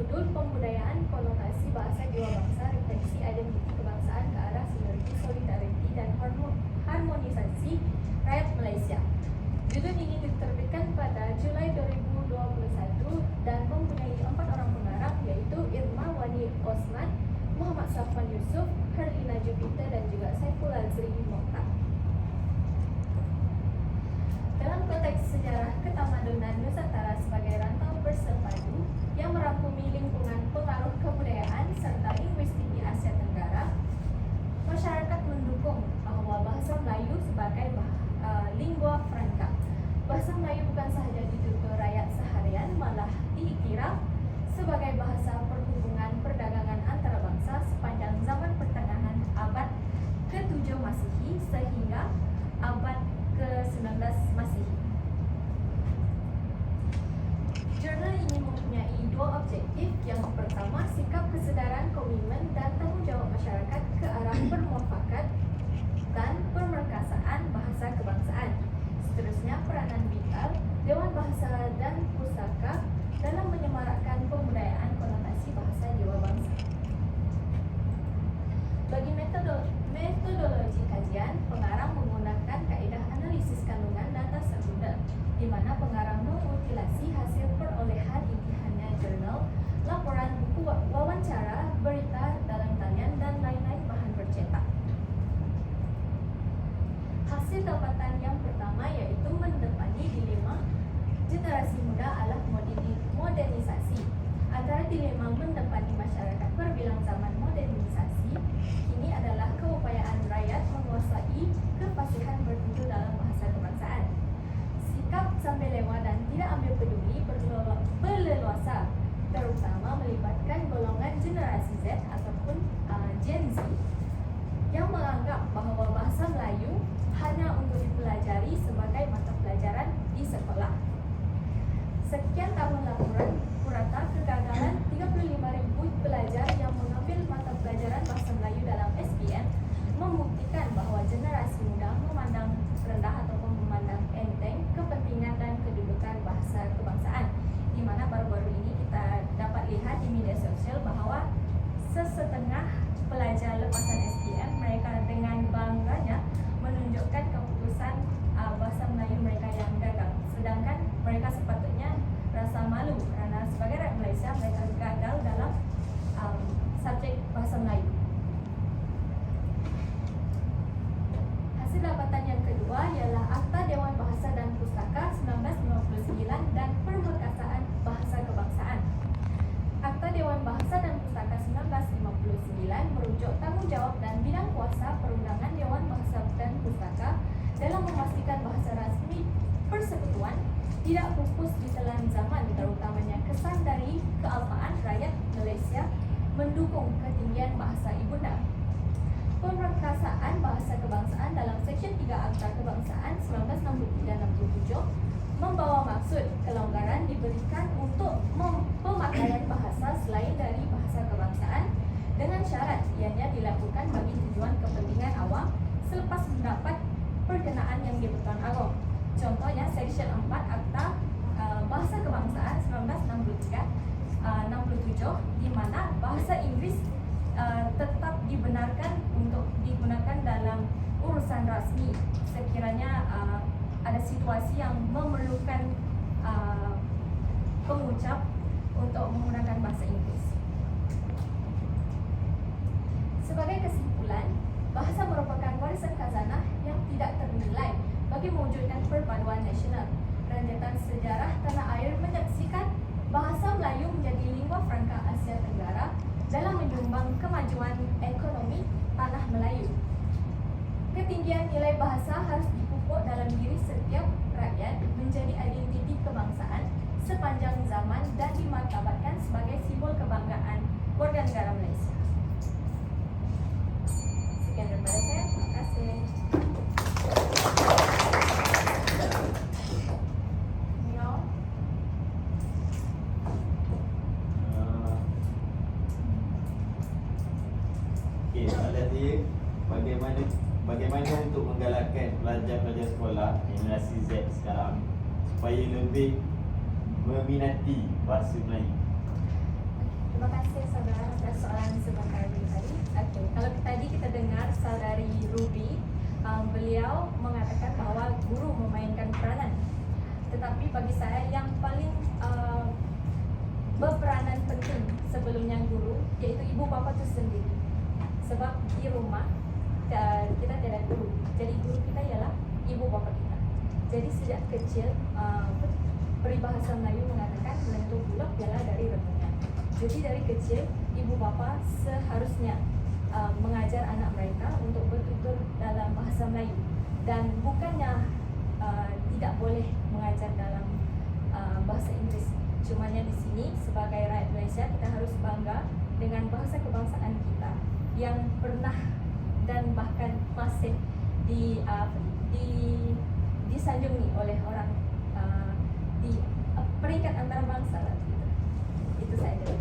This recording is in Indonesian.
berjudul Pembudayaan Konotasi Bahasa Jiwa Bangsa, Refleksi Identiti Kebangsaan ke Arah Sinergi, Solidariti, dan Harmonisasi Rakyat Malaysia. Judul ini diterbitkan pada Julai 2021 dan mempunyai 4 orang pengarang, yaitu Irma Wani Osman, Muhammad Safwan Yusuf, Herlina Jupiter, dan juga Saiful Azri Mokhtar. Dalam konteks sejarah ketamadunan Nusantara sebagai rantau bersepadu yang merangkumi lingkungan pengaruh kebudayaan serta linguistik di Asia Tenggara, masyarakat mendukung bahwa bahasa Melayu sebagai lingua franca. Bahasa Melayu bukan sahaja ditutur rakyat seharian, malah diiktiraf sebagai bahasa perhubungan perdagangan antara bangsa sepanjang zaman pertengahan abad ke-7 Masihi sehingga abad ke-19 Masihi. Jurnal ini mempunyai 2 objektif. Yang pertama, sikap kesedaran, komitmen, dan tanggung jawab masyarakat ke arah permuafakat dan pemerkasaan bahasa kebangsaan. Seterusnya, peranan vital Dewan Bahasa dan Pustaka dalam menyemarakkan pembudayaan konotasi bahasa jiwa bangsa. Bagi metodologi kajian, pengarang menggunakan kaedah analisis kandungan data sekunder, di mana pengarang memutilasi hasil perolehan intihannya jurnal, laporan, buku wawancara, berita dalam talian, dan lain-lain bahan bercetak. Hasil dapatan yang pertama yaitu mendepani dilema generasi muda ala modernisasi. Antara dilema mendepani masyarakat berbilang zaman modernisasi ini adalah keupayaan rakyat menguasai kefasihan bertutur dalam bahasa kebangsaan. Sikap sambil lewat dan tidak ambil peduli berleluasa, terutama melibatkan golongan generasi Z ataupun Gen Z yang menganggap bahwa bahasa Melayu hanya untuk dipelajari sebagai mata pelajaran di sekolah. Sekian tahun laporan purata kegagalan 35,000 pelajar yang mengambil mata pelajaran bahasa Melayu dalam SPM membuktikan bahwa generasi muda memandang rendah ataupun memandang enteng kepentingan dan kedudukan bahasa kebangsaan, di mana baru-baru ini kita dapat lihat di media sosial bahwa sesetengah pelajar lepasan SPM mereka dengan bangganya menunjukkan keputusan bahasa Melayu mereka yang gagal, sedangkan mereka sepatutnya rasa malu kerana sebagai rakyat Malaysia mereka gagal dalam subjek bahasa Melayu. Hasil dapatan yang kedua ialah Akta Dewan Bahasa dan Pustaka 1959 dan Permekasaan Bahasa Kebangsaan. Akta Dewan Bahasa dan Pustaka 1959 merujuk tanggungjawab dan bidang kuasa perundangan Dewan Bahasa dan Pustaka dalam memastikan bahasa rasmi persekutuan tidak pupus di telan zaman, terutamanya kesan dari kealpaan rakyat Malaysia mendukung ketinggian bahasa ibunda. Pemerkasaan bahasa kebangsaan dalam Seksyen 3 Akta Kebangsaan 1963-67 membawa maksud kelonggaran diberikan untuk pemakaian bahasa selain dari bahasa kebangsaan dengan syarat ianya dilakukan bagi tujuan kepentingan awam selepas mendapat perkenaan yang di-Pertuan Agong. Contohnya Seksyen 4 Akta Bahasa Kebangsaan 1963-67 di mana bahasa Inggeris tetap dibenarkan untuk digunakan dalam urusan rasmi sekiranya ada situasi yang memerlukan pengucap untuk menggunakan bahasa Inggeris. Sebagai kesimpulan, bahasa merupakan warisan khazanah yang tidak ternilai bagi mewujudkan perpaduan nasional. Rentetan sejarah tanah air menyaksikan bahasa Melayu menjadi lingua franca Asia Tenggara dalam menyumbang kemajuan ekonomi tanah Melayu. Ketinggian nilai bahasa harus dipupuk dalam diri setiap rakyat menjadi identiti kebangsaan sepanjang zaman dan dimartabatkan sebagai simbol kebanggaan warga negara Malaysia. Sekian daripada saya, terima kasih. Bagaimana untuk menggalakkan pelajar-pelajar sekolah generasi Z sekarang supaya lebih meminati bahasa Melayu? Terima kasih saudara atas soalan sebentar tadi. Oke, kalau tadi kita dengar saudari Ruby, beliau mengatakan bahwa guru memainkan peranan. Tetapi bagi saya yang paling berperanan penting sebelumnya guru yaitu ibu bapa itu sendiri. Sebab di rumah kita tidak guru. Jadi guru kita ialah ibu bapa kita. Jadi sejak kecil peribahasa Melayu mengatakan lentuk bulak ialah dari remunya. Jadi dari kecil ibu bapa seharusnya mengajar anak mereka untuk bertutur dalam bahasa Melayu dan bukannya tidak boleh mengajar dalam bahasa Inggris. Cumanya di sini sebagai rakyat Malaysia kita harus bangga dengan bahasa kebangsaan kita yang pernah dan bahkan masih disanjungi oleh orang di peringkat antarabangsa lah gitu. Itu saja.